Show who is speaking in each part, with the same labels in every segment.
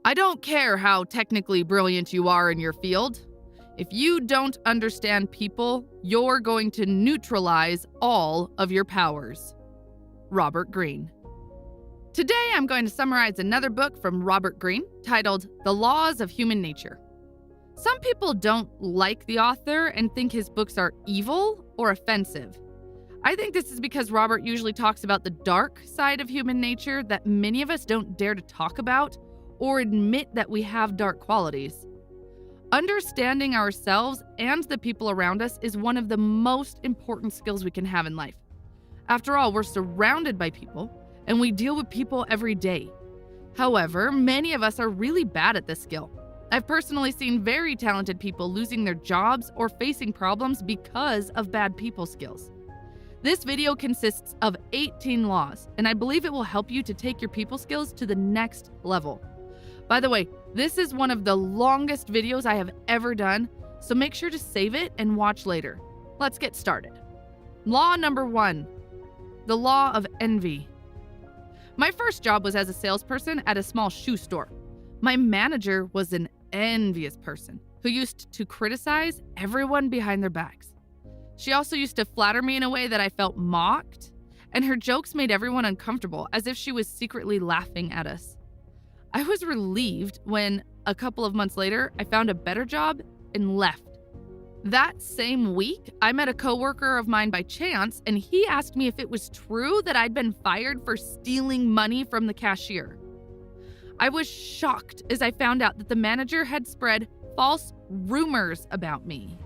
Speaker 1: I don't care how technically brilliant you are in your field. If you don't understand people, you're going to neutralize all of your powers. Robert Greene. Today, I'm going to summarize another book from Robert Greene titled The Laws of Human Nature. Some people don't like the author and think his books are evil or offensive. I think this is because Robert usually talks about the dark side of human nature that many of us don't dare to talk about or admit that we have dark qualities. Understanding ourselves and the people around us is one of the most important skills we can have in life. After all, we're surrounded by people, and we deal with people every day. However, many of us are really bad at this skill. I've personally seen very talented people losing their jobs or facing problems because of bad people skills. This video consists of 18 laws, and I believe it will help you to take your people skills to the next level. By the way, this is one of the longest videos I have ever done, so make sure to save it and watch later. Let's get started. Law number 1, the law of envy. My first job was as a salesperson at a small shoe store. My manager was an envious person who used to criticize everyone behind their backs. She also used to flatter me in a way that I felt mocked, and her jokes made everyone uncomfortable, as if she was secretly laughing at us. I was relieved when, a couple of months later, I found a better job and left. That same week, I met a coworker of mine by chance, and he asked me if it was true that I'd been fired for stealing money from the cashier. I was shocked as I found out that the manager had spread false rumors about me.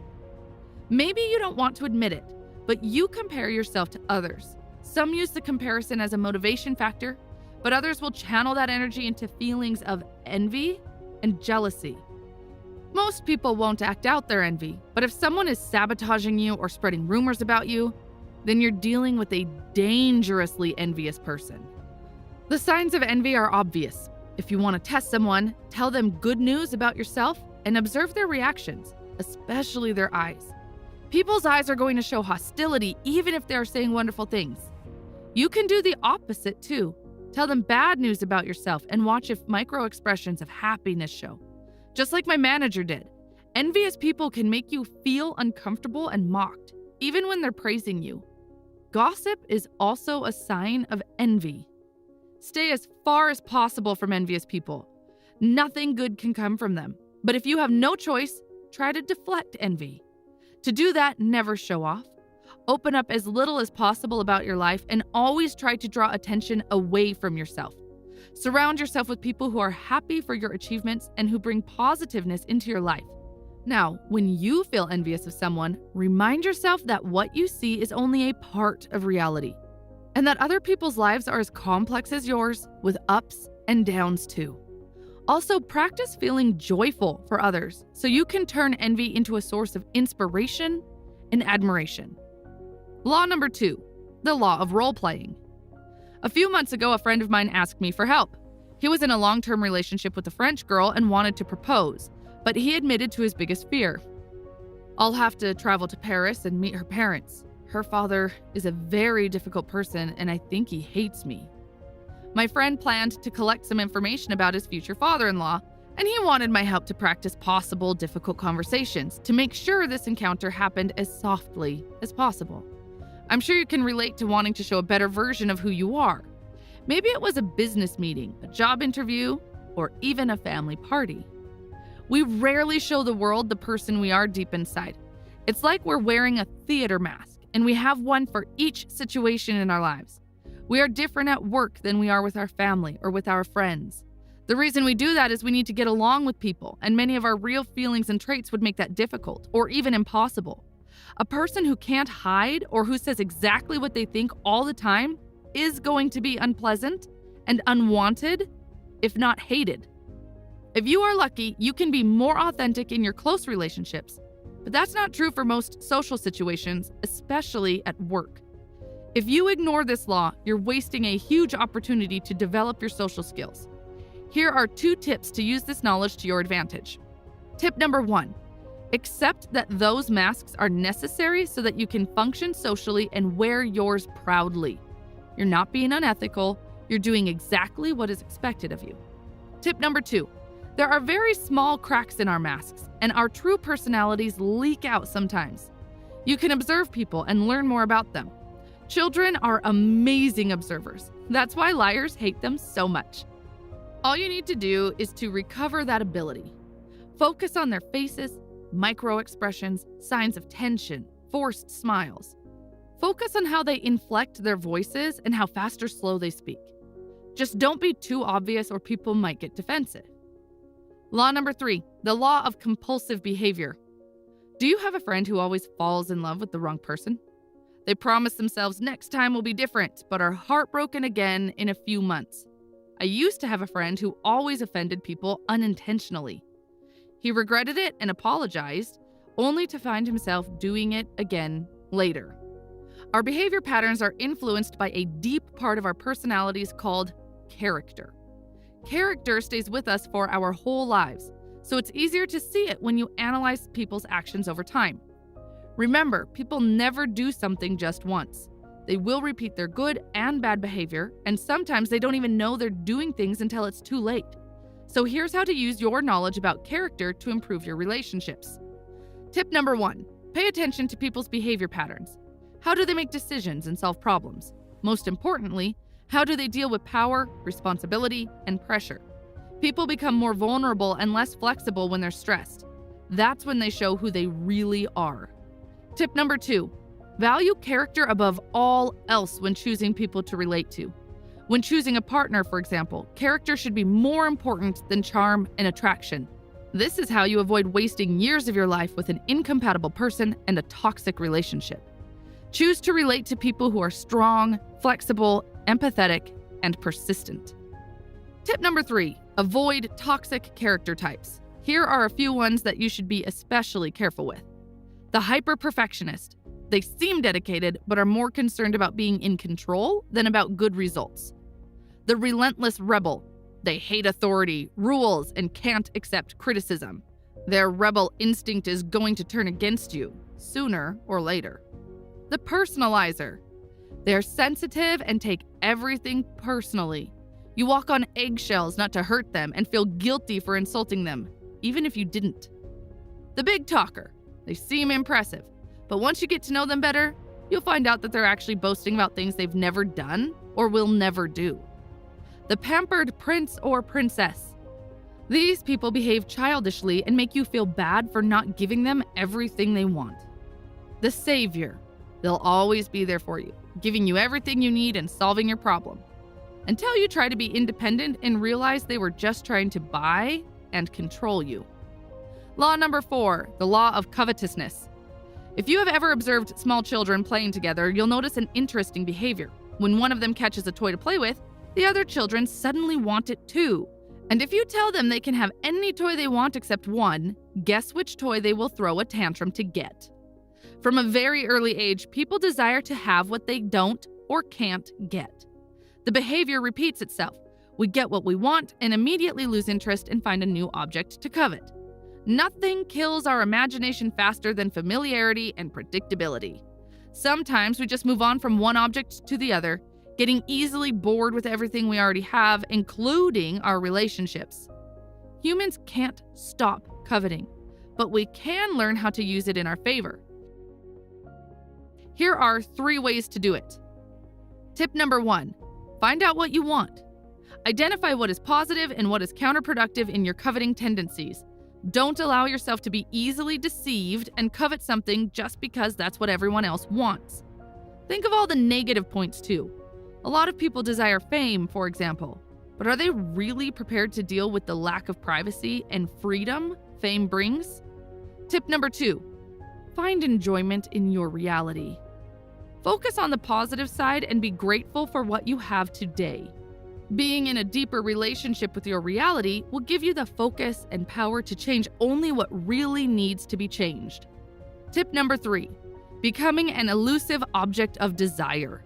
Speaker 1: Maybe you don't want to admit it, but you compare yourself to others. Some use the comparison as a motivation factor, but others will channel that energy into feelings of envy and jealousy. Most people won't act out their envy, but if someone is sabotaging you or spreading rumors about you, then you're dealing with a dangerously envious person. The signs of envy are obvious. If you want to test someone, tell them good news about yourself and observe their reactions, especially their eyes. People's eyes are going to show hostility even if they're saying wonderful things. You can do the opposite too. Tell them bad news about yourself and watch if micro-expressions of happiness show. Just like my manager did. Envious people can make you feel uncomfortable and mocked, even when they're praising you. Gossip is also a sign of envy. Stay as far as possible from envious people. Nothing good can come from them. But if you have no choice, try to deflect envy. To do that, never show off. Open up as little as possible about your life and always try to draw attention away from yourself. Surround yourself with people who are happy for your achievements and who bring positiveness into your life. Now, when you feel envious of someone, remind yourself that what you see is only a part of reality, and that other people's lives are as complex as yours, with ups and downs too. Also, practice feeling joyful for others so you can turn envy into a source of inspiration and admiration. Law number 2, the law of role-playing. A few months ago, a friend of mine asked me for help. He was in a long-term relationship with a French girl and wanted to propose, but he admitted to his biggest fear. I'll have to travel to Paris and meet her parents. Her father is a very difficult person, and I think he hates me. My friend planned to collect some information about his future father-in-law, and he wanted my help to practice possible difficult conversations to make sure this encounter happened as softly as possible. I'm sure you can relate to wanting to show a better version of who you are. Maybe it was a business meeting, a job interview, or even a family party. We rarely show the world the person we are deep inside. It's like we're wearing a theater mask, and we have one for each situation in our lives. We are different at work than we are with our family or with our friends. The reason we do that is we need to get along with people, and many of our real feelings and traits would make that difficult or even impossible. A person who can't hide or who says exactly what they think all the time is going to be unpleasant and unwanted, if not hated. If you are lucky, you can be more authentic in your close relationships, but that's not true for most social situations, especially at work. If you ignore this law, you're wasting a huge opportunity to develop your social skills. Here are 2 tips to use this knowledge to your advantage. Tip number 1. Accept that those masks are necessary so that you can function socially and wear yours proudly. You're not being unethical, you're doing exactly what is expected of you. Tip number 2. There are very small cracks in our masks, and our true personalities leak out sometimes. You can observe people and learn more about them. Children are amazing observers. That's why liars hate them so much. All you need to do is to recover that ability. Focus on their faces, micro expressions, signs of tension, forced smiles. Focus on how they inflect their voices and how fast or slow they speak. Just don't be too obvious or people might get defensive. Law number 3, the law of compulsive behavior. Do you have a friend who always falls in love with the wrong person? They promise themselves next time will be different, but are heartbroken again in a few months. I used to have a friend who always offended people unintentionally. He regretted it and apologized, only to find himself doing it again later. Our behavior patterns are influenced by a deep part of our personalities called character. Character stays with us for our whole lives, so it's easier to see it when you analyze people's actions over time. Remember, people never do something just once. They will repeat their good and bad behavior, and sometimes they don't even know they're doing things until it's too late. So here's how to use your knowledge about character to improve your relationships. Tip number 1, pay attention to people's behavior patterns. How do they make decisions and solve problems? Most importantly, how do they deal with power, responsibility, and pressure? People become more vulnerable and less flexible when they're stressed. That's when they show who they really are. Tip number 2, value character above all else when choosing people to relate to. When choosing a partner, for example, character should be more important than charm and attraction. This is how you avoid wasting years of your life with an incompatible person and a toxic relationship. Choose to relate to people who are strong, flexible, empathetic, and persistent. Tip number 3, avoid toxic character types. Here are a few ones that you should be especially careful with. The hyper-perfectionist. They seem dedicated, but are more concerned about being in control than about good results. The relentless rebel. They hate authority, rules, and can't accept criticism. Their rebel instinct is going to turn against you, sooner or later. The personalizer. They're sensitive and take everything personally. You walk on eggshells not to hurt them and feel guilty for insulting them, even if you didn't. The big talker. They seem impressive, but once you get to know them better, you'll find out that they're actually boasting about things they've never done or will never do. The pampered prince or princess. These people behave childishly and make you feel bad for not giving them everything they want. The savior. They'll always be there for you, giving you everything you need and solving your problem. Until you try to be independent and realize they were just trying to buy and control you. Law number 4, the law of covetousness. If you have ever observed small children playing together, you'll notice an interesting behavior. When one of them catches a toy to play with, the other children suddenly want it too. And if you tell them they can have any toy they want except one, guess which toy they will throw a tantrum to get. From a very early age, people desire to have what they don't or can't get. The behavior repeats itself. We get what we want and immediately lose interest and find a new object to covet. Nothing kills our imagination faster than familiarity and predictability. Sometimes we just move on from one object to the other, getting easily bored with everything we already have, including our relationships. Humans can't stop coveting, but we can learn how to use it in our favor. Here are 3 ways to do it. Tip number 1, find out what you want. Identify what is positive and what is counterproductive in your coveting tendencies. Don't allow yourself to be easily deceived and covet something just because that's what everyone else wants. Think of all the negative points too. A lot of people desire fame, for example, but are they really prepared to deal with the lack of privacy and freedom fame brings? Tip number 2, find enjoyment in your reality. Focus on the positive side and be grateful for what you have today. Being in a deeper relationship with your reality will give you the focus and power to change only what really needs to be changed. Tip number 3, becoming an elusive object of desire.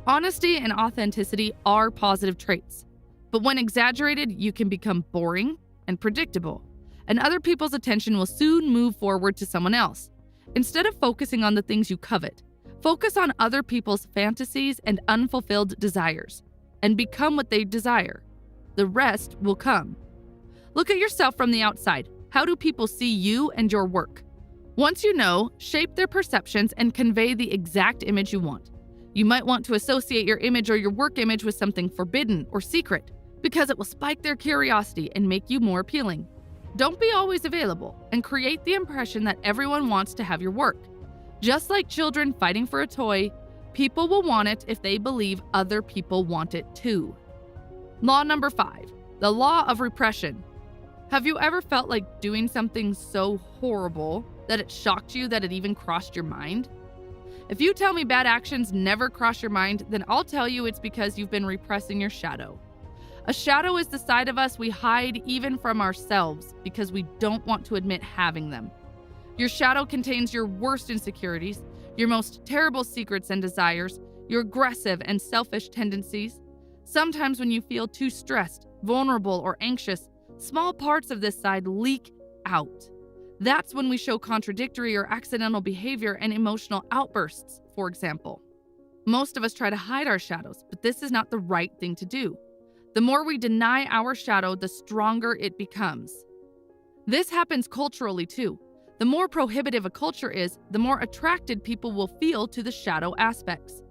Speaker 1: Honesty and authenticity are positive traits, but when exaggerated, you can become boring and predictable, and other people's attention will soon move forward to someone else. Instead of focusing on the things you covet, focus on other people's fantasies and unfulfilled desires, and become what they desire. The rest will come. Look at yourself from the outside. How do people see you and your work? Once you know, shape their perceptions and convey the exact image you want. You might want to associate your image or your work image with something forbidden or secret, because it will spike their curiosity and make you more appealing. Don't be always available, and create the impression that everyone wants to have your work. Just like children fighting for a toy, people will want it if they believe other people want it too. Law number 5, the law of repression. Have you ever felt like doing something so horrible that it shocked you that it even crossed your mind? If you tell me bad actions never cross your mind, then I'll tell you it's because you've been repressing your shadow. A shadow is the side of us we hide even from ourselves because we don't want to admit having them. Your shadow contains your worst insecurities, your most terrible secrets and desires, your aggressive and selfish tendencies. Sometimes when you feel too stressed, vulnerable, or anxious, small parts of this side leak out. That's when we show contradictory or accidental behavior and emotional outbursts, for example. Most of us try to hide our shadows, but this is not the right thing to do. The more we deny our shadow, the stronger it becomes. This happens culturally too. The more prohibitive a culture is, the more attracted people will feel to the shadow aspects.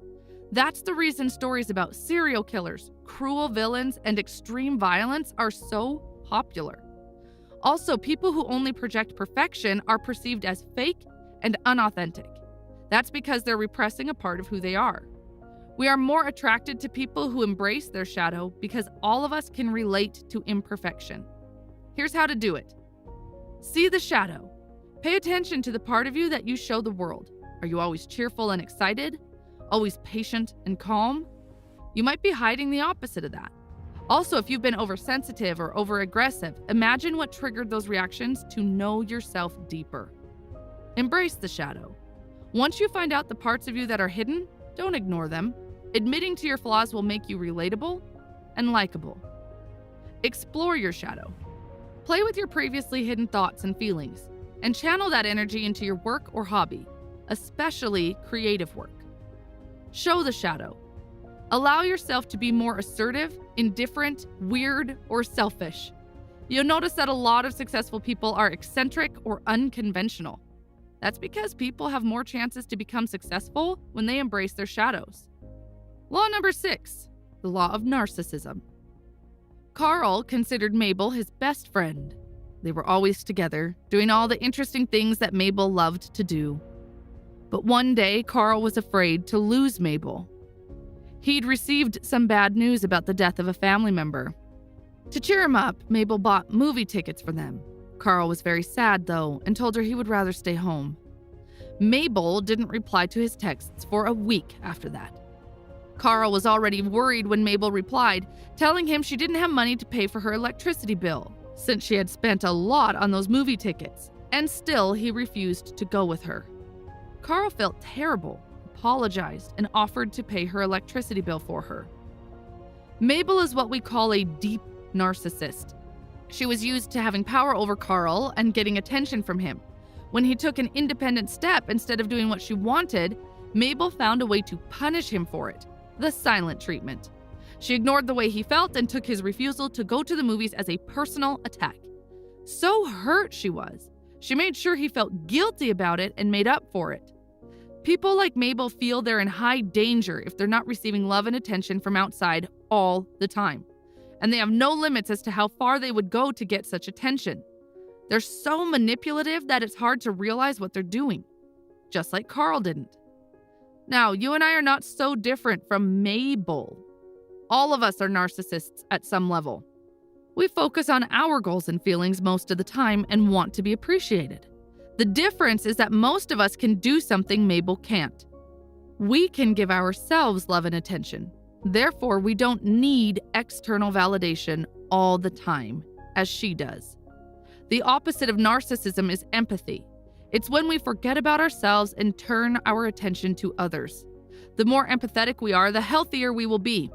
Speaker 1: That's the reason stories about serial killers, cruel villains, and extreme violence are so popular. Also, people who only project perfection are perceived as fake and unauthentic. That's because they're repressing a part of who they are. We are more attracted to people who embrace their shadow because all of us can relate to imperfection. Here's how to do it. See the shadow. Pay attention to the part of you that you show the world. Are you always cheerful and excited? Always patient and calm? You might be hiding the opposite of that. Also, if you've been oversensitive or overaggressive, imagine what triggered those reactions to know yourself deeper. Embrace the shadow. Once you find out the parts of you that are hidden, don't ignore them. Admitting to your flaws will make you relatable and likable. Explore your shadow. Play with your previously hidden thoughts and feelings, and channel that energy into your work or hobby, especially creative work. Show the shadow. Allow yourself to be more assertive, indifferent, weird, or selfish. You'll notice that a lot of successful people are eccentric or unconventional. That's because people have more chances to become successful when they embrace their shadows. Law number 6, the law of narcissism. Carl considered Mabel his best friend. They were always together, doing all the interesting things that Mabel loved to do. But one day, Carl was afraid to lose Mabel. He'd received some bad news about the death of a family member. To cheer him up, Mabel bought movie tickets for them. Carl was very sad, though, and told her he would rather stay home. Mabel didn't reply to his texts for a week after that. Carl was already worried when Mabel replied, telling him she didn't have money to pay for her electricity bill, since she had spent a lot on those movie tickets, and still he refused to go with her. Carl felt terrible, apologized, and offered to pay her electricity bill for her. Mabel is what we call a deep narcissist. She was used to having power over Carl and getting attention from him. When he took an independent step instead of doing what she wanted, Mabel found a way to punish him for it, the silent treatment. She ignored the way he felt and took his refusal to go to the movies as a personal attack. So hurt she was. She made sure he felt guilty about it and made up for it. People like Mabel feel they're in high danger if they're not receiving love and attention from outside all the time. And they have no limits as to how far they would go to get such attention. They're so manipulative that it's hard to realize what they're doing, just like Carl didn't. Now, you and I are not so different from Mabel. All of us are narcissists at some level. We focus on our goals and feelings most of the time and want to be appreciated. The difference is that most of us can do something Mabel can't. We can give ourselves love and attention. Therefore, we don't need external validation all the time, as she does. The opposite of narcissism is empathy. It's when we forget about ourselves and turn our attention to others. The more empathetic we are, the healthier we will be.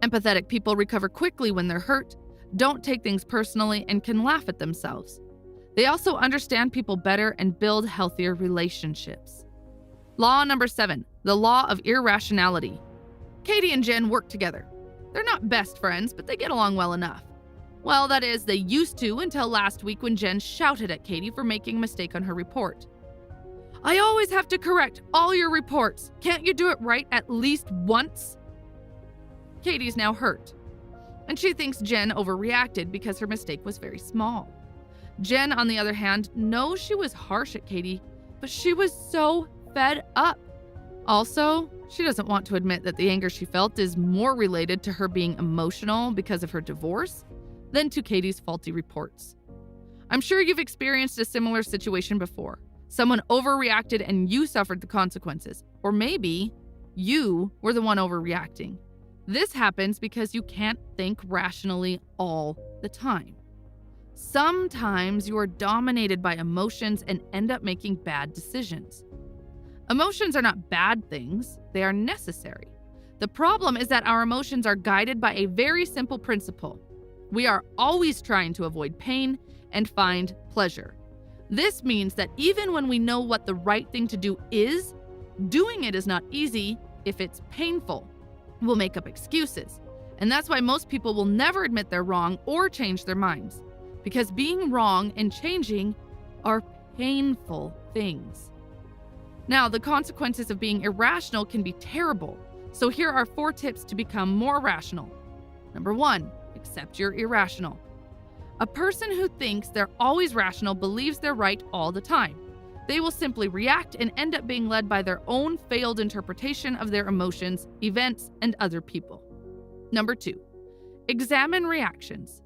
Speaker 1: Empathetic people recover quickly when they're hurt, don't take things personally, and can laugh at themselves. They also understand people better and build healthier relationships. Law number 7, the law of irrationality. Katie and Jen work together. They're not best friends, but they get along well enough. Well, that is, they used to until last week when Jen shouted at Katie for making a mistake on her report. "I always have to correct all your reports. Can't you do it right at least once?" Katie's now hurt, and she thinks Jen overreacted because her mistake was very small. Jen, on the other hand, knows she was harsh at Katie, but she was so fed up. Also, she doesn't want to admit that the anger she felt is more related to her being emotional because of her divorce than to Katie's faulty reports. I'm sure you've experienced a similar situation before. Someone overreacted and you suffered the consequences. Or maybe you were the one overreacting. This happens because you can't think rationally all the time. Sometimes you are dominated by emotions and end up making bad decisions. Emotions are not bad things, they are necessary. The problem is that our emotions are guided by a very simple principle. We are always trying to avoid pain and find pleasure. This means that even when we know what the right thing to do is, doing it is not easy if it's painful. We'll make up excuses. And that's why most people will never admit they're wrong or change their minds. Because being wrong and changing are painful things. Now, the consequences of being irrational can be terrible. So here are 4 tips to become more rational. Number 1, accept you're irrational. A person who thinks they're always rational believes they're right all the time. They will simply react and end up being led by their own failed interpretation of their emotions, events, and other people. Number 2, examine reactions.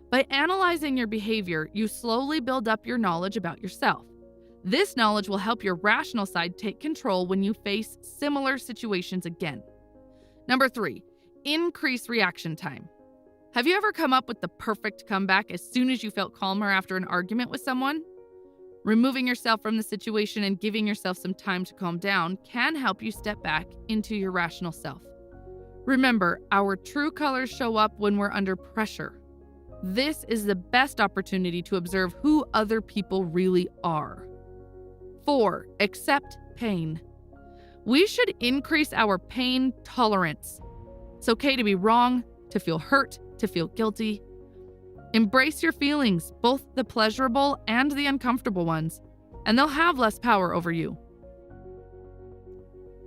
Speaker 1: By analyzing your behavior, you slowly build up your knowledge about yourself. This knowledge will help your rational side take control when you face similar situations again. Number 3, increase reaction time. Have you ever come up with the perfect comeback as soon as you felt calmer after an argument with someone? Removing yourself from the situation and giving yourself some time to calm down can help you step back into your rational self. Remember, our true colors show up when we're under pressure. This is the best opportunity to observe who other people really are. 4, accept pain. We should increase our pain tolerance. It's okay to be wrong, to feel hurt, to feel guilty. Embrace your feelings, both the pleasurable and the uncomfortable ones, and they'll have less power over you.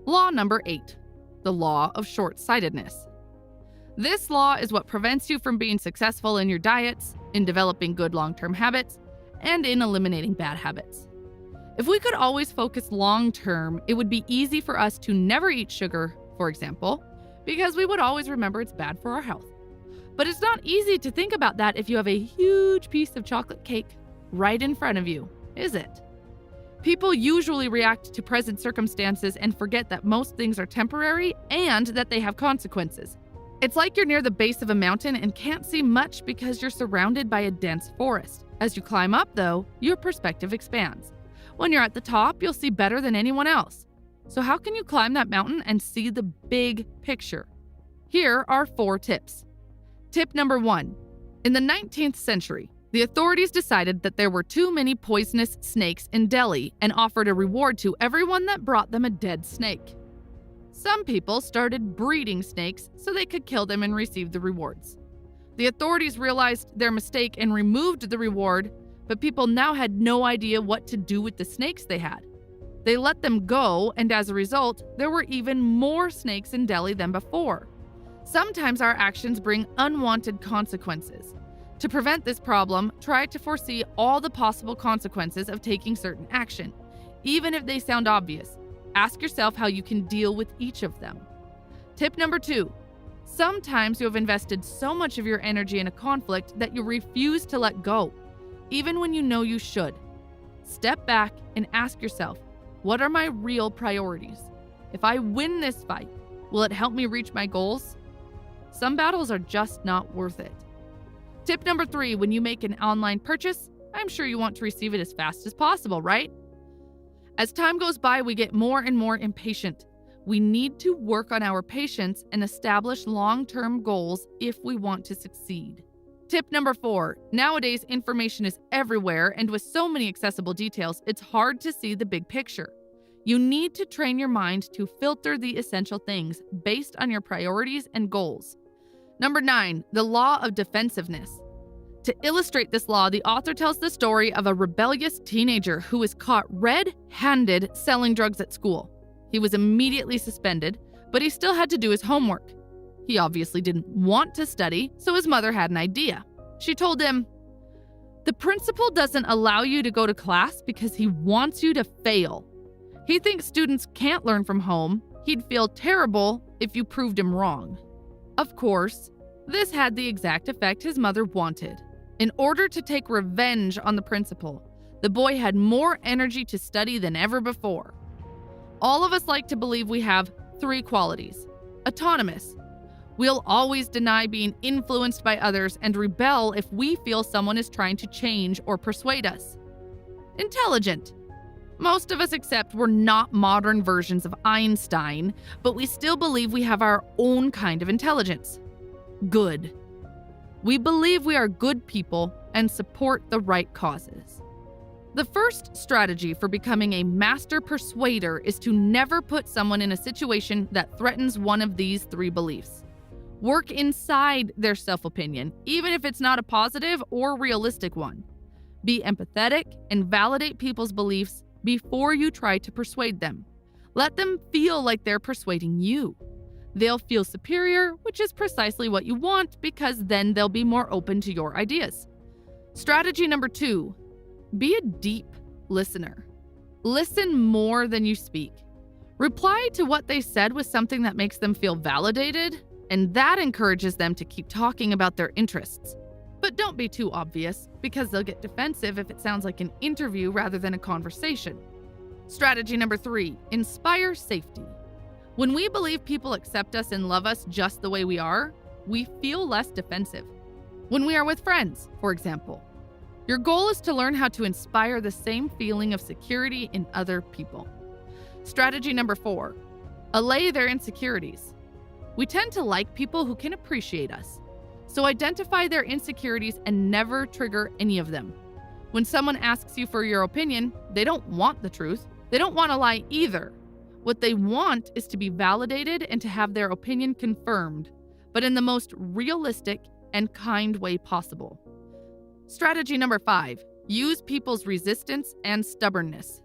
Speaker 1: Law number 8, the law of short-sightedness. This law is what prevents you from being successful in your diets, in developing good long-term habits, and in eliminating bad habits. If we could always focus long-term, it would be easy for us to never eat sugar, for example, because we would always remember it's bad for our health. But it's not easy to think about that if you have a huge piece of chocolate cake right in front of you, is it? People usually react to present circumstances and forget that most things are temporary and that they have consequences. It's like you're near the base of a mountain and can't see much because you're surrounded by a dense forest. As you climb up, though, your perspective expands. When you're at the top, you'll see better than anyone else. So how can you climb that mountain and see the big picture? Here are 4 tips. Tip number 1. In the 19th century, the authorities decided that there were too many poisonous snakes in Delhi and offered a reward to everyone that brought them a dead snake. Some people started breeding snakes so they could kill them and receive the rewards. The authorities realized their mistake and removed the reward, but people now had no idea what to do with the snakes they had. They let them go, and as a result, there were even more snakes in Delhi than before. Sometimes our actions bring unwanted consequences. To prevent this problem, try to foresee all the possible consequences of taking certain action, even if they sound obvious. Ask yourself how you can deal with each of them. Tip number 2. Sometimes you have invested so much of your energy in a conflict that you refuse to let go, even when you know you should. Step back and ask yourself, what are my real priorities? If I win this fight, will it help me reach my goals? Some battles are just not worth it. Tip number 3, when you make an online purchase, I'm sure you want to receive it as fast as possible, right? As time goes by, we get more and more impatient. We need to work on our patience and establish long-term goals if we want to succeed. Tip number 4, nowadays information is everywhere, and with so many accessible details, it's hard to see the big picture. You need to train your mind to filter the essential things based on your priorities and goals. Number 9, the law of defensiveness. To illustrate this law, the author tells the story of a rebellious teenager who was caught red-handed selling drugs at school. He was immediately suspended, but he still had to do his homework. He obviously didn't want to study, so his mother had an idea. She told him, "The principal doesn't allow you to go to class because he wants you to fail. He thinks students can't learn from home. He'd feel terrible if you proved him wrong." Of course, this had the exact effect his mother wanted. In order to take revenge on the principal, the boy had more energy to study than ever before. All of us like to believe we have 3 qualities. Autonomous. We'll always deny being influenced by others and rebel if we feel someone is trying to change or persuade us. Intelligent. Most of us accept we're not modern versions of Einstein, but we still believe we have our own kind of intelligence. Good. We believe we are good people and support the right causes. The first strategy for becoming a master persuader is to never put someone in a situation that threatens one of these 3 beliefs. Work inside their self-opinion, even if it's not a positive or realistic one. Be empathetic and validate people's beliefs before you try to persuade them. Let them feel like they're persuading you. They'll feel superior, which is precisely what you want, because then they'll be more open to your ideas. Strategy number 2, be a deep listener. Listen more than you speak. Reply to what they said with something that makes them feel validated, and that encourages them to keep talking about their interests. But don't be too obvious, because they'll get defensive if it sounds like an interview rather than a conversation. Strategy number 3, inspire safety. When we believe people accept us and love us just the way we are, we feel less defensive. When we are with friends, for example, your goal is to learn how to inspire the same feeling of security in other people. Strategy number 4, allay their insecurities. We tend to like people who can appreciate us. So identify their insecurities and never trigger any of them. When someone asks you for your opinion, they don't want the truth. They don't want to lie either. What they want is to be validated and to have their opinion confirmed, but in the most realistic and kind way possible. Strategy number 5, use people's resistance and stubbornness.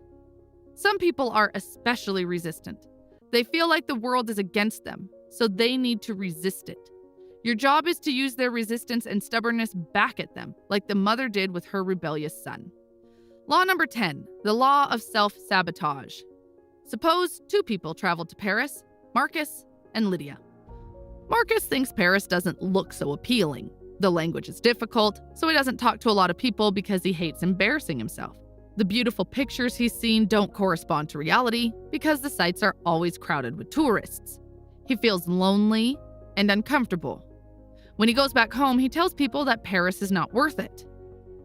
Speaker 1: Some people are especially resistant. They feel like the world is against them, so they need to resist it. Your job is to use their resistance and stubbornness back at them, like the mother did with her rebellious son. Law number 10, the law of self-sabotage. Suppose 2 people traveled to Paris, Marcus and Lydia. Marcus thinks Paris doesn't look so appealing. The language is difficult, so he doesn't talk to a lot of people because he hates embarrassing himself. The beautiful pictures he's seen don't correspond to reality because the sites are always crowded with tourists. He feels lonely and uncomfortable. When he goes back home, he tells people that Paris is not worth it.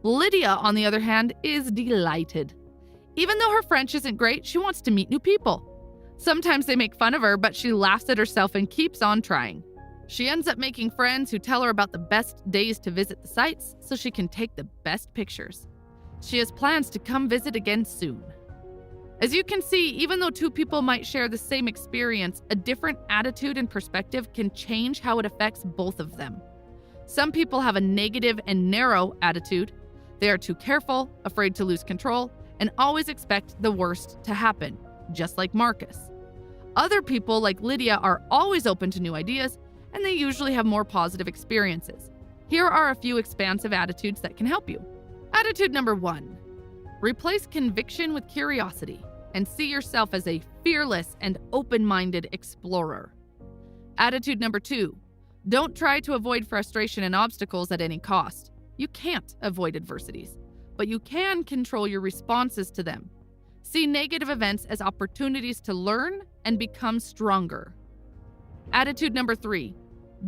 Speaker 1: Lydia, on the other hand, is delighted. Even though her French isn't great, she wants to meet new people. Sometimes they make fun of her, but she laughs at herself and keeps on trying. She ends up making friends who tell her about the best days to visit the sites so she can take the best pictures. She has plans to come visit again soon. As you can see, even though 2 people might share the same experience, a different attitude and perspective can change how it affects both of them. Some people have a negative and narrow attitude. They are too careful, afraid to lose control, and always expect the worst to happen, just like Marcus. Other people, like Lydia, are always open to new ideas, and they usually have more positive experiences. Here are a few expansive attitudes that can help you. Attitude number 1, replace conviction with curiosity and see yourself as a fearless and open-minded explorer. Attitude number 2, don't try to avoid frustration and obstacles at any cost. You can't avoid adversities, but you can control your responses to them. See negative events as opportunities to learn and become stronger. Attitude number 3,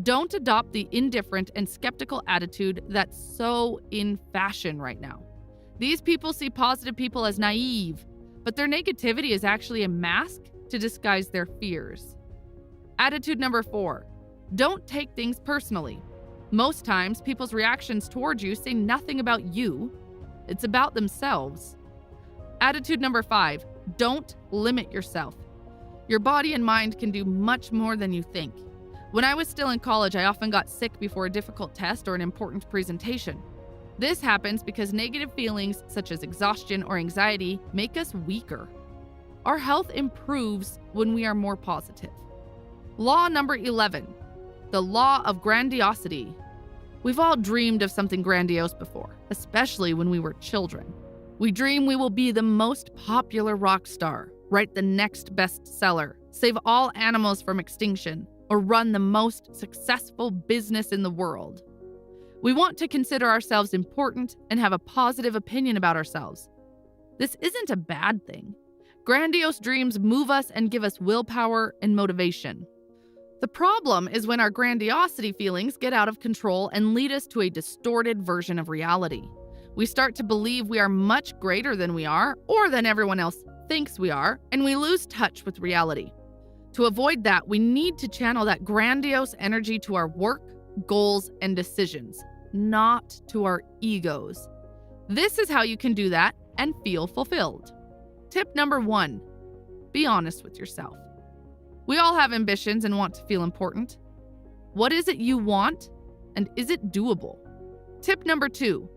Speaker 1: don't adopt the indifferent and skeptical attitude that's so in fashion right now. These people see positive people as naive, but their negativity is actually a mask to disguise their fears. Attitude number 4, don't take things personally. Most times, people's reactions towards you say nothing about you. It's about themselves. Attitude number 5, don't limit yourself. Your body and mind can do much more than you think. When I was still in college, I often got sick before a difficult test or an important presentation. This happens because negative feelings such as exhaustion or anxiety make us weaker. Our health improves when we are more positive. Law number 11, the law of grandiosity. We've all dreamed of something grandiose before, especially when we were children. We dream we will be the most popular rock star, write the next bestseller, save all animals from extinction, or run the most successful business in the world. We want to consider ourselves important and have a positive opinion about ourselves. This isn't a bad thing. Grandiose dreams move us and give us willpower and motivation. The problem is when our grandiosity feelings get out of control and lead us to a distorted version of reality. We start to believe we are much greater than we are, or than everyone else thinks we are, and we lose touch with reality. To avoid that, we need to channel that grandiose energy to our work, goals, and decisions, not to our egos. This is how you can do that and feel fulfilled. Tip number 1, be honest with yourself. We all have ambitions and want to feel important. What is it you want, and is it doable? Tip number 2,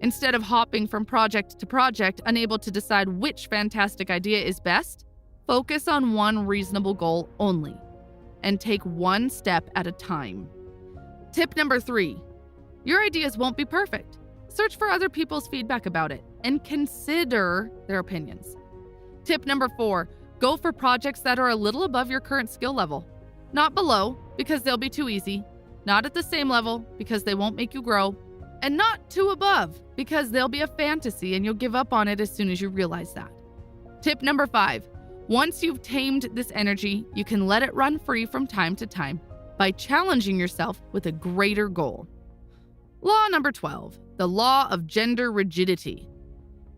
Speaker 1: instead of hopping from project to project, unable to decide which fantastic idea is best, focus on one reasonable goal only, and take one step at a time. Tip number 3, your ideas won't be perfect. Search for other people's feedback about it and consider their opinions. Tip number 4, go for projects that are a little above your current skill level. Not below, because they'll be too easy. Not at the same level, because they won't make you grow. And not too above, because they'll be a fantasy and you'll give up on it as soon as you realize that. Tip number 5, once you've tamed this energy, you can let it run free from time to time by challenging yourself with a greater goal. Law number 12, the law of gender rigidity.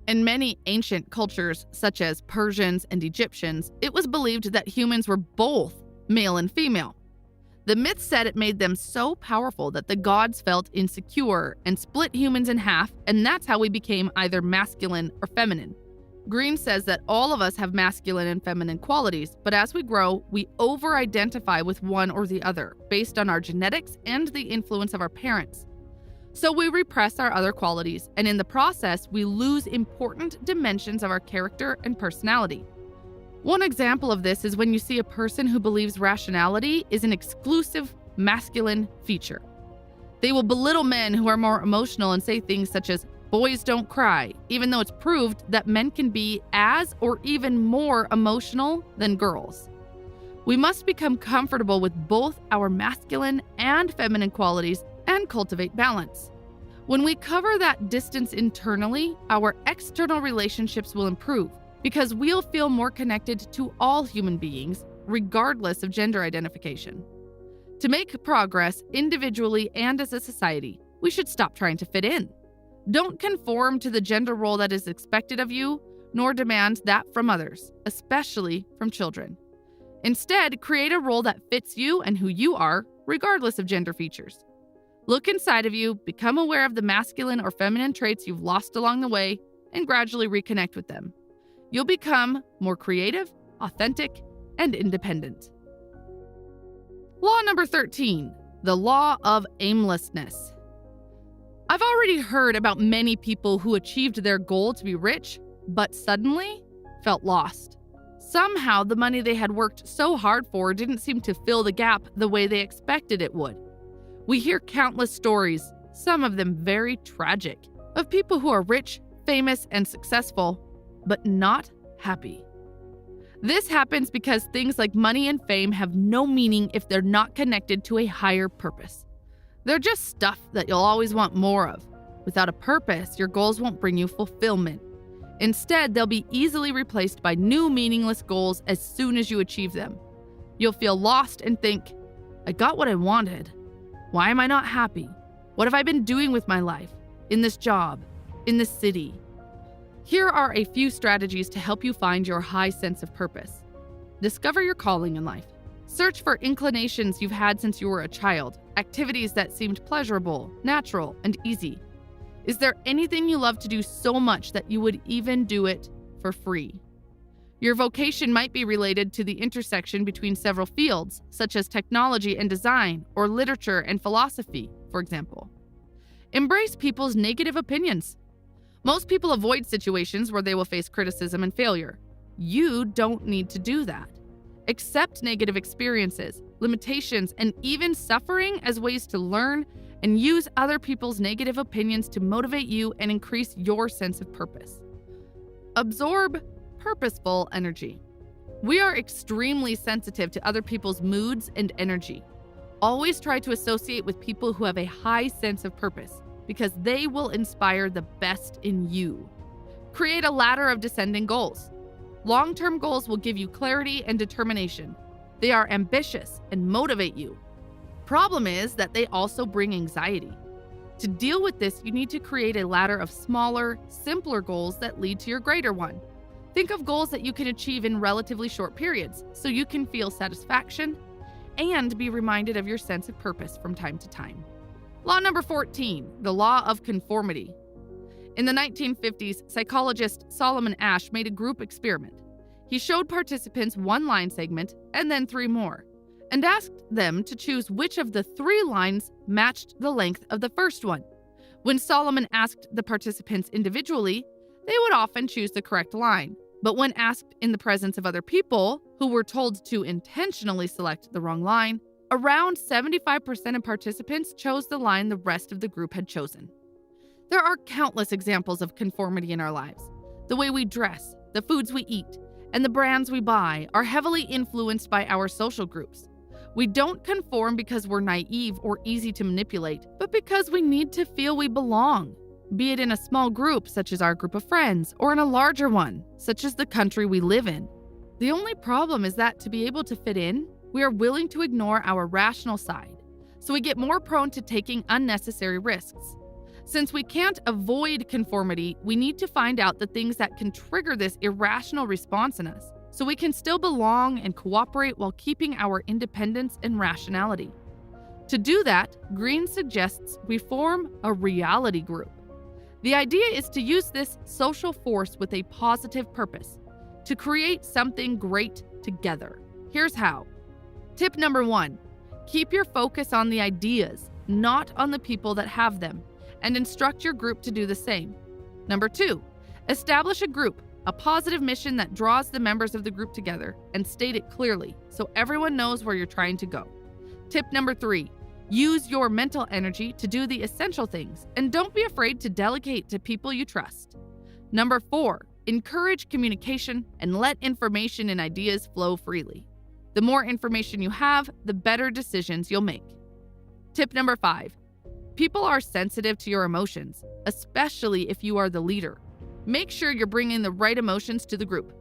Speaker 1: In many ancient cultures, such as Persians and Egyptians, it was believed that humans were both male and female. The myth said it made them so powerful that the gods felt insecure and split humans in half, and that's how we became either masculine or feminine. Greene says that all of us have masculine and feminine qualities, but as we grow, we over-identify with one or the other, based on our genetics and the influence of our parents. So we repress our other qualities, and in the process, we lose important dimensions of our character and personality. One example of this is when you see a person who believes rationality is an exclusive masculine feature. They will belittle men who are more emotional and say things such as, boys don't cry, even though it's proved that men can be as or even more emotional than girls. We must become comfortable with both our masculine and feminine qualities and cultivate balance. When we cover that distance internally, our external relationships will improve because we'll feel more connected to all human beings, regardless of gender identification. To make progress individually and as a society, we should stop trying to fit in. Don't conform to the gender role that is expected of you, nor demand that from others, especially from children. Instead, create a role that fits you and who you are, regardless of gender features. Look inside of you, become aware of the masculine or feminine traits you've lost along the way, and gradually reconnect with them. You'll become more creative, authentic, and independent. Law number 13, the law of aimlessness. I've already heard about many people who achieved their goal to be rich, but suddenly felt lost. Somehow the money they had worked so hard for didn't seem to fill the gap the way they expected it would. We hear countless stories, some of them very tragic, of people who are rich, famous, and successful, but not happy. This happens because things like money and fame have no meaning if they're not connected to a higher purpose. They're just stuff that you'll always want more of. Without a purpose, your goals won't bring you fulfillment. Instead, they'll be easily replaced by new meaningless goals as soon as you achieve them. You'll feel lost and think, I got what I wanted. Why am I not happy? What have I been doing with my life? In this job? In this city? Here are a few strategies to help you find your high sense of purpose. Discover your calling in life. Search for inclinations you've had since you were a child, activities that seemed pleasurable, natural, and easy. Is there anything you love to do so much that you would even do it for free? Your vocation might be related to the intersection between several fields, such as technology and design, or literature and philosophy, for example. Embrace people's negative opinions. Most people avoid situations where they will face criticism and failure. You don't need to do that. Accept negative experiences, limitations, and even suffering as ways to learn, and use other people's negative opinions to motivate you and increase your sense of purpose. Absorb purposeful energy. We are extremely sensitive to other people's moods and energy. Always try to associate with people who have a high sense of purpose, because they will inspire the best in you. Create a ladder of descending goals. Long-term goals will give you clarity and determination. They are ambitious and motivate you. Problem is that they also bring anxiety. To deal with this, you need to create a ladder of smaller, simpler goals that lead to your greater one. Think of goals that you can achieve in relatively short periods, so you can feel satisfaction and be reminded of your sense of purpose from time to time. Law number 14, the law of conformity. In the 1950s, psychologist Solomon Asch made a group experiment. He showed participants one line segment and then 3 more, and asked them to choose which of the 3 lines matched the length of the first one. When Solomon asked the participants individually, they would often choose the correct line. But when asked in the presence of other people, who were told to intentionally select the wrong line, around 75% of participants chose the line the rest of the group had chosen. There are countless examples of conformity in our lives. The way we dress, the foods we eat, and the brands we buy are heavily influenced by our social groups. We don't conform because we're naive or easy to manipulate, but because we need to feel we belong, be it in a small group, such as our group of friends, or in a larger one, such as the country we live in. The only problem is that to be able to fit in, we are willing to ignore our rational side, so we get more prone to taking unnecessary risks. Since we can't avoid conformity, we need to find out the things that can trigger this irrational response in us, so we can still belong and cooperate while keeping our independence and rationality. To do that, Greene suggests we form a reality group. The idea is to use this social force with a positive purpose, to create something great together. Here's how. Tip number 1, keep your focus on the ideas, not on the people that have them, and instruct your group to do the same. Number 2, establish a group, a positive mission that draws the members of the group together, and state it clearly so everyone knows where you're trying to go. Tip number 3, use your mental energy to do the essential things, and don't be afraid to delegate to people you trust. Number 4, encourage communication and let information and ideas flow freely. The more information you have, the better decisions you'll make. Tip number 5, people are sensitive to your emotions, especially if you are the leader. Make sure you're bringing the right emotions to the group: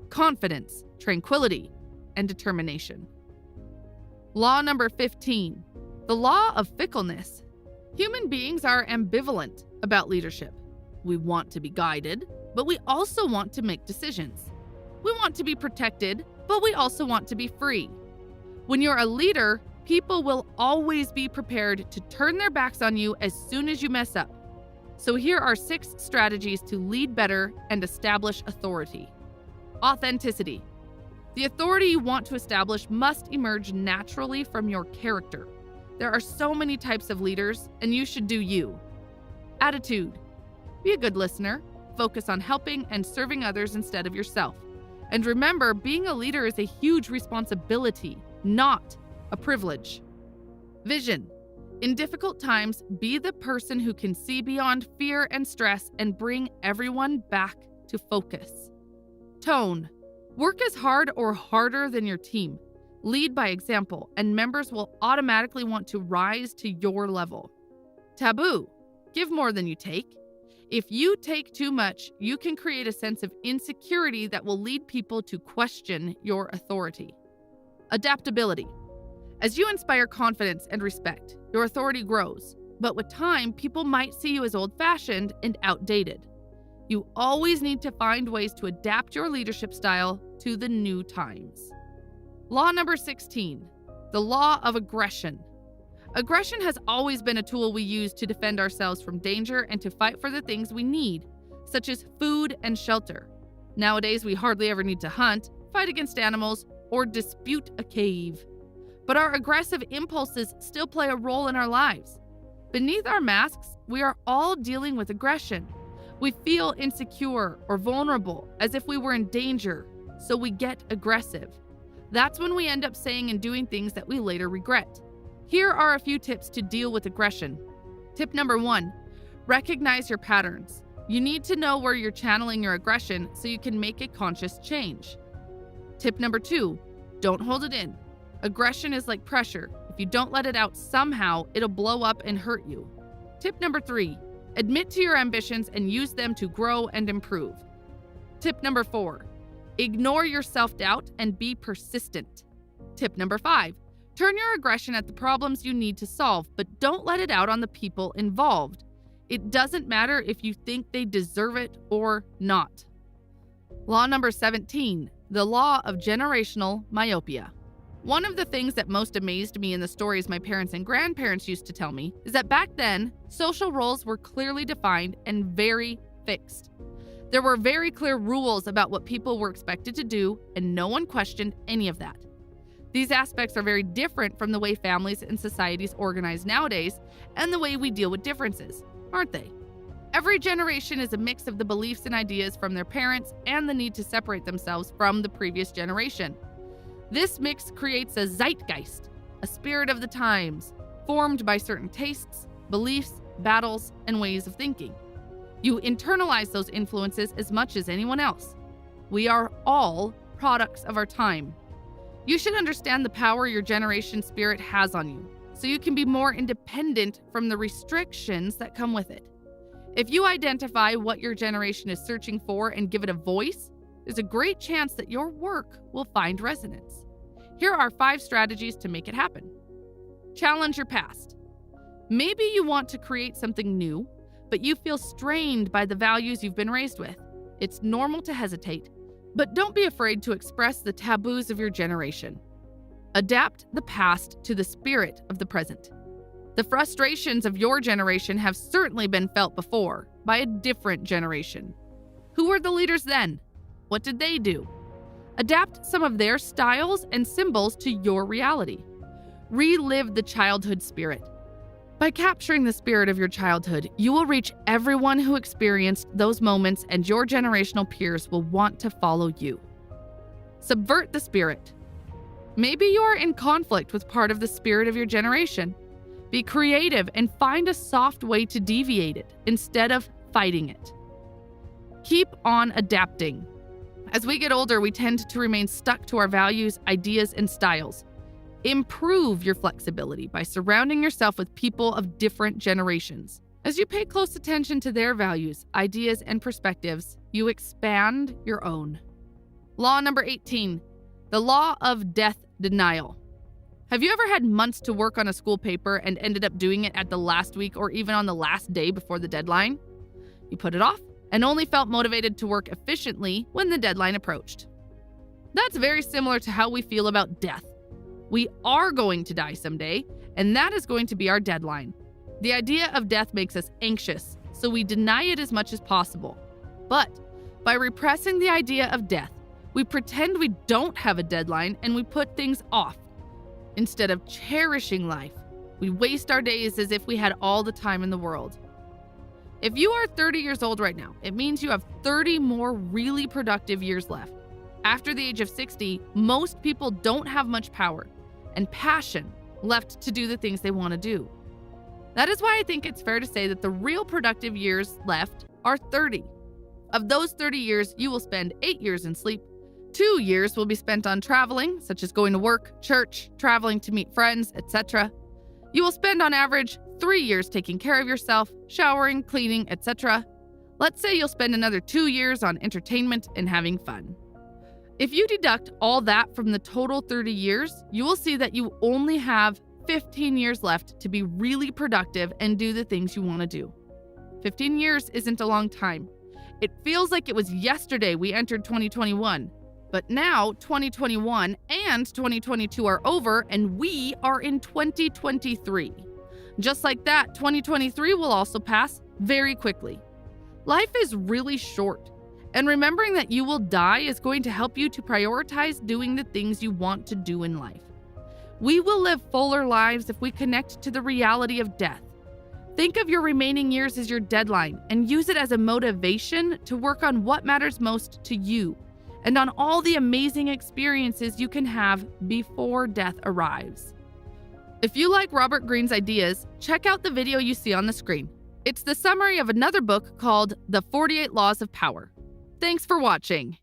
Speaker 1: confidence, tranquility, and determination. Law number 15, the law of fickleness. Human beings are ambivalent about leadership. We want to be guided, but we also want to make decisions. We want to be protected, but we also want to be free. When you're a leader, people will always be prepared to turn their backs on you as soon as you mess up. So here are 6 strategies to lead better and establish authority. Authenticity. The authority you want to establish must emerge naturally from your character. There are so many types of leaders, and you should do you. Attitude. Be a good listener. Focus on helping and serving others instead of yourself. And remember, being a leader is a huge responsibility, not a privilege. Vision. In difficult times, be the person who can see beyond fear and stress and bring everyone back to focus. Tone. Work as hard or harder than your team. Lead by example, and members will automatically want to rise to your level. Taboo. Give more than you take. If you take too much, you can create a sense of insecurity that will lead people to question your authority. Adaptability. As you inspire confidence and respect, your authority grows, but with time, people might see you as old-fashioned and outdated. You always need to find ways to adapt your leadership style to the new times. Law number 16, the law of aggression. Aggression has always been a tool we use to defend ourselves from danger and to fight for the things we need, such as food and shelter. Nowadays, we hardly ever need to hunt, fight against animals, or dispute a cave. But our aggressive impulses still play a role in our lives. Beneath our masks, we are all dealing with aggression. We feel insecure or vulnerable, as if we were in danger, so we get aggressive. That's when we end up saying and doing things that we later regret. Here are a few tips to deal with aggression. Tip number 1, recognize your patterns. You need to know where you're channeling your aggression so you can make a conscious change. Tip number 2, don't hold it in. Aggression is like pressure. If you don't let it out somehow, it'll blow up and hurt you. Tip number 3, admit to your ambitions and use them to grow and improve. Tip number 4, ignore your self-doubt and be persistent. Tip number 5, turn your aggression at the problems you need to solve, but don't let it out on the people involved. It doesn't matter if you think they deserve it or not. Law number 17, the law of generational myopia. One of the things that most amazed me in the stories my parents and grandparents used to tell me is that back then, social roles were clearly defined and very fixed. There were very clear rules about what people were expected to do, and no one questioned any of that. These aspects are very different from the way families and societies organize nowadays and the way we deal with differences, aren't they? Every generation is a mix of the beliefs and ideas from their parents and the need to separate themselves from the previous generation. This mix creates a zeitgeist, a spirit of the times, formed by certain tastes, beliefs, battles, and ways of thinking. You internalize those influences as much as anyone else. We are all products of our time. You should understand the power your generation spirit has on you, so you can be more independent from the restrictions that come with it. If you identify what your generation is searching for and give it a voice, there's a great chance that your work will find resonance. Here are 5 strategies to make it happen. Challenge your past. Maybe you want to create something new, but you feel strained by the values you've been raised with. It's normal to hesitate, but don't be afraid to express the taboos of your generation. Adapt the past to the spirit of the present. The frustrations of your generation have certainly been felt before by a different generation. Who were the leaders then? What did they do? Adapt some of their styles and symbols to your reality. Relive the childhood spirit. By capturing the spirit of your childhood, you will reach everyone who experienced those moments, and your generational peers will want to follow you. Subvert the spirit. Maybe you are in conflict with part of the spirit of your generation. Be creative and find a soft way to deviate it instead of fighting it. Keep on adapting. As we get older, we tend to remain stuck to our values, ideas, and styles. Improve your flexibility by surrounding yourself with people of different generations. As you pay close attention to their values, ideas, and perspectives, you expand your own. Law number 18, the law of death denial. Have you ever had months to work on a school paper and ended up doing it at the last week or even on the last day before the deadline? You put it off and only felt motivated to work efficiently when the deadline approached. That's very similar to how we feel about death. We are going to die someday, and that is going to be our deadline. The idea of death makes us anxious, so we deny it as much as possible. But by repressing the idea of death, we pretend we don't have a deadline and we put things off. Instead of cherishing life, we waste our days as if we had all the time in the world. If you are 30 years old right now, it means you have 30 more really productive years left. After the age of 60, most people don't have much power and passion left to do the things they want to do. That is why I think it's fair to say that the real productive years left are 30. Of those 30 years, you will spend 8 years in sleep. 2 years will be spent on traveling, such as going to work, church, traveling to meet friends, etc. You will spend on average 3 years taking care of yourself, showering, cleaning, etc. Let's say you'll spend another 2 years on entertainment and having fun. If you deduct all that from the total 30 years, you will see that you only have 15 years left to be really productive and do the things you want to do. 15 years isn't a long time. It feels like it was yesterday we entered 2021, but now 2021 and 2022 are over and we are in 2023. Just like that, 2023 will also pass very quickly. Life is really short, and remembering that you will die is going to help you to prioritize doing the things you want to do in life. We will live fuller lives if we connect to the reality of death. Think of your remaining years as your deadline and use it as a motivation to work on what matters most to you and on all the amazing experiences you can have before death arrives. If you like Robert Greene's ideas, check out the video you see on the screen. It's the summary of another book called The 48 Laws of Power. Thanks for watching.